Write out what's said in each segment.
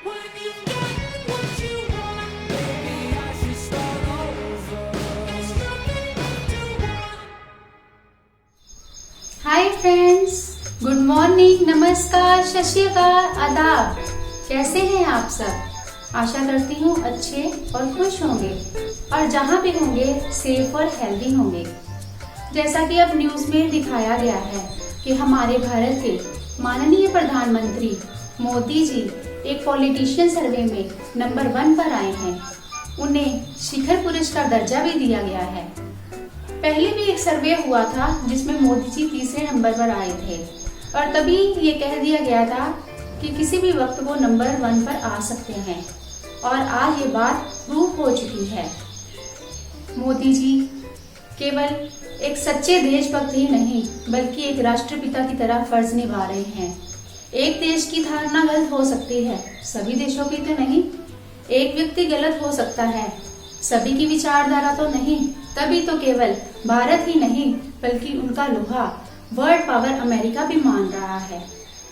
Hi friends, good morning, नमस्कार, सत श्री अकाल, आदाब। कैसे हैं आप सब? आशा करती हूँ अच्छे और खुश होंगे और जहाँ भी होंगे सेफ और हेल्दी होंगे। जैसा कि अब न्यूज़ में दिखाया गया है कि हमारे भारत के माननीय प्रधानमंत्री मोदी जी एक पॉलिटिशियन सर्वे में नंबर 1 पर आए हैं। उन्हें शिखर पुरुष का दर्जा भी दिया गया है। पहले भी एक सर्वे हुआ था जिसमें मोदी जी तीसरे नंबर पर आए थे और तभी ये कह दिया गया था कि किसी भी वक्त वो नंबर 1 पर आ सकते हैं और आज ये बात प्रूफ हो चुकी है। मोदी जी केवल एक सच्चे देशभक्त ही नहीं बल्कि एक राष्ट्रपिता की तरह फर्ज निभा रहे हैं। एक देश की धारणा गलत हो सकती है, सभी देशों की तो नहीं। एक व्यक्ति गलत हो सकता है, सभी की विचारधारा तो नहीं। तभी तो केवल भारत ही नहीं बल्कि उनका लोहा वर्ल्ड पावर अमेरिका भी मान रहा है।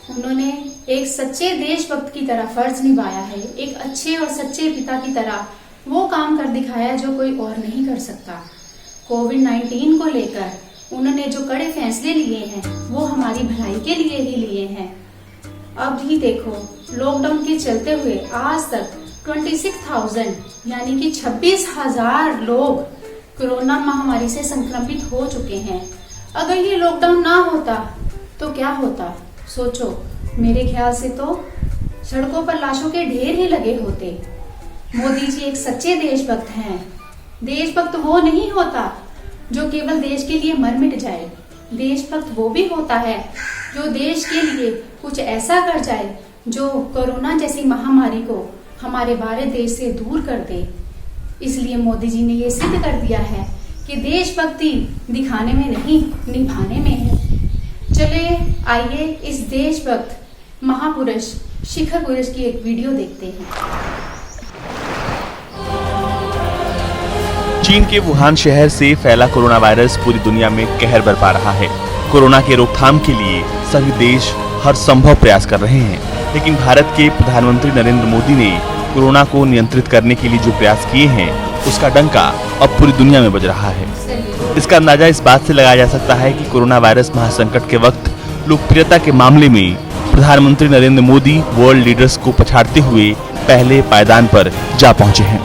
उन्होंने एक सच्चे देशभक्त की तरह फर्ज निभाया है, एक अच्छे और सच्चे पिता की तरह वो काम कर दिखाया जो कोई और नहीं कर सकता। कोविड-19 को लेकर उन्होंने जो कड़े फैसले लिए हैं वो हमारी भलाई के लिए ही लिए हैं। अब भी देखो, लॉकडाउन के चलते हुए आज तक 26,000 यानी कि 26,000 लोग कोरोना महामारी से संक्रमित हो चुके हैं। अगर ये लॉकडाउन ना होता तो क्या होता? सोचो, मेरे ख्याल से तो सड़कों पर लाशों के ढेर ही लगे होते। मोदी जी एक सच्चे देशभक्त हैं। देशभक्त वो नहीं होता जो केवल देश के लिए मर मिट जाए। देशभक्त वो भी होता है जो देश के लिए कुछ ऐसा कर जाए जो कोरोना जैसी महामारी को हमारे भारत देश से दूर कर दे। इसलिए मोदी जी ने ये सिद्ध कर दिया है कि देशभक्ति दिखाने में नहीं, निभाने में है। चलिए आइए इस देशभक्त महापुरुष शिखर पुरुष की एक वीडियो देखते हैं। चीन के वुहान शहर से फैला कोरोना वायरस पूरी दुनिया में कहर बरपा रहा है। कोरोना के रोकथाम के लिए सभी देश हर संभव प्रयास कर रहे हैं, लेकिन भारत के प्रधानमंत्री नरेंद्र मोदी ने कोरोना को नियंत्रित करने के लिए जो प्रयास किए हैं उसका डंका अब पूरी दुनिया में बज रहा है। इसका अंदाजा इस बात से लगाया जा सकता है कि कोरोना वायरस महासंकट के वक्त लोकप्रियता के मामले में प्रधानमंत्री नरेंद्र मोदी वर्ल्ड लीडर्स को पछाड़ते हुए पहले पायदान पर जा पहुंचे हैं।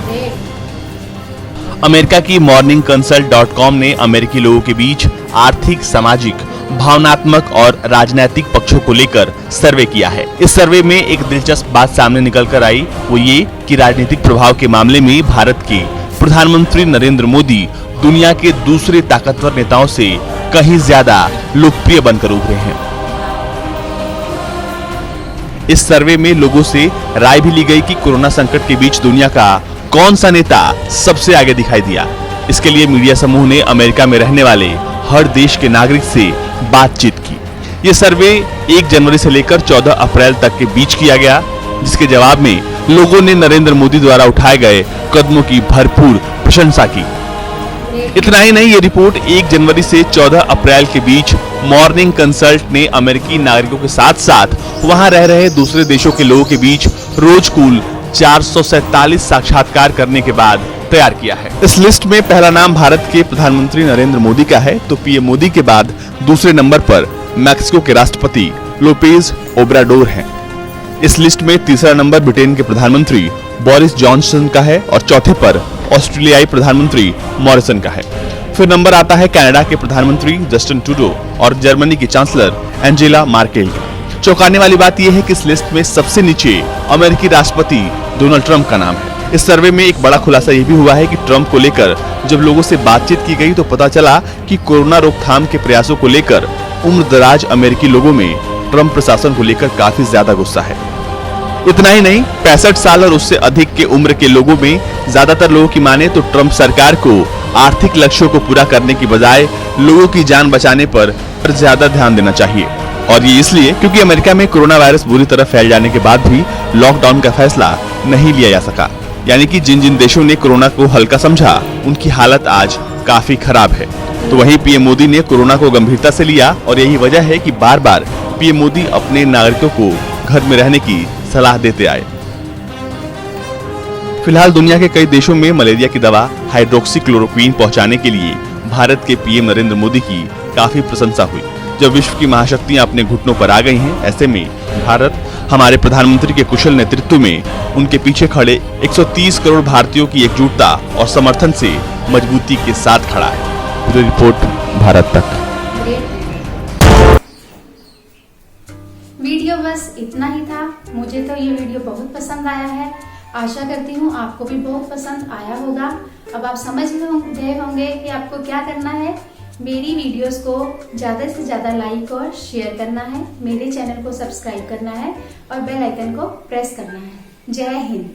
अमेरिका की morningconsult.com ने अमेरिकी लोगों के बीच आर्थिक, सामाजिक, भावनात्मक और राजनीतिक पक्षों को लेकर सर्वे किया है। इस सर्वे में एक दिलचस्प बात सामने निकल कर आई, वो ये कि राजनीतिक प्रभाव के मामले में भारत के प्रधानमंत्री नरेंद्र मोदी दुनिया के दूसरे ताकतवर नेताओं से कहीं ज्यादा लोकप्रिय बनकर उभरे हैं। इस सर्वे में लोगों से राय भी ली गई कि कोरोना संकट के बीच दुनिया का कौन सा नेता सबसे आगे दिखाई दिया। इसके लिए मीडिया समूह ने अमेरिका में रहने वाले हर देश के नागरिक से बातचीत की। ये सर्वे 1 जनवरी से लेकर 14 अप्रैल तक के बीच किया गया, जिसके जवाब में लोगों ने नरेंद्र मोदी द्वारा उठाए गए कदमों की भरपूर प्रशंसा की। इतना ही नहीं, ये रिपोर्ट 1 जनवरी से 14 अप्रैल के बीच मॉर्निंग कंसल्ट ने अमेरिकी नागरिकों के साथ साथ वहां रह रहे दूसरे देशों के लोगों के बीच रोज कुल 447 साक्षात्कार करने के बाद तैयार किया है। इस लिस्ट में पहला नाम भारत के प्रधानमंत्री नरेंद्र मोदी का है, तो पीएम मोदी के बाद दूसरे नंबर पर मैक्सिको के राष्ट्रपति लोपेज ओब्राडोर हैं। इस लिस्ट में तीसरा नंबर ब्रिटेन के प्रधानमंत्री बोरिस जॉनसन का है और चौथे पर ऑस्ट्रेलियाई प्रधानमंत्री मॉरिसन का है। फिर नंबर आता है कनाडा के प्रधानमंत्री जस्टिन ट्रूडो और जर्मनी की चांसलर एंजेला मार्केल का। चौंकाने वाली बात यह है कि इस लिस्ट में सबसे नीचे अमेरिकी राष्ट्रपति डोनाल्ड ट्रंप का नाम है। इस सर्वे में एक बड़ा खुलासा यह भी हुआ है कि ट्रंप को लेकर जब लोगों से बातचीत की गई तो पता चला कि कोरोना रोकथाम के प्रयासों को लेकर उम्रदराज अमेरिकी लोगों में ट्रंप प्रशासन को लेकर काफी ज्यादा गुस्सा है। इतना ही नहीं, 65 साल और उससे अधिक के उम्र के लोगों में ज्यादातर लोगों की माने तो ट्रंप सरकार को आर्थिक लक्ष्यों को पूरा करने की बजाय लोगों की जान बचाने पर ज्यादा ध्यान देना चाहिए। और ये इसलिए क्योंकि अमेरिका में कोरोना वायरस बुरी तरह फैल जाने के बाद भी लॉकडाउन का फैसला नहीं लिया जा सका। यानी कि जिन जिन देशों ने कोरोना को हल्का समझा उनकी हालत आज काफी खराब है। तो वहीं पीएम मोदी ने कोरोना को गंभीरता से लिया और यही वजह है कि बार बार पीएम मोदी अपने नागरिकों को घर में रहने की सलाह देते आए। फिलहाल दुनिया के कई देशों में मलेरिया की दवा हाइड्रोक्सीक्लोरोक्वीन पहुंचाने के लिए भारत के पीएम नरेंद्र मोदी की काफी प्रशंसा हुई। जब विश्व की महाशक्तियां अपने घुटनों पर आ गई हैं, ऐसे में भारत हमारे प्रधानमंत्री के कुशल नेतृत्व में उनके पीछे खड़े 130 करोड़ भारतीयों की एकजुटता और समर्थन से मजबूती के साथ खड़ा है। ब्यूरो रिपोर्ट, भारत तक। वीडियो बस इतना ही था। मुझे तो ये वीडियो बहुत पसंद आया है। आशा करती हूँ आपको भी बहुत पसंद आया होगा। अब आप समझ गए होंगे कि आपको क्या करना है। मेरी वीडियोस को ज़्यादा से ज़्यादा लाइक और शेयर करना है, मेरे चैनल को सब्सक्राइब करना है और बेल आइकन को प्रेस करना है। जय हिंद।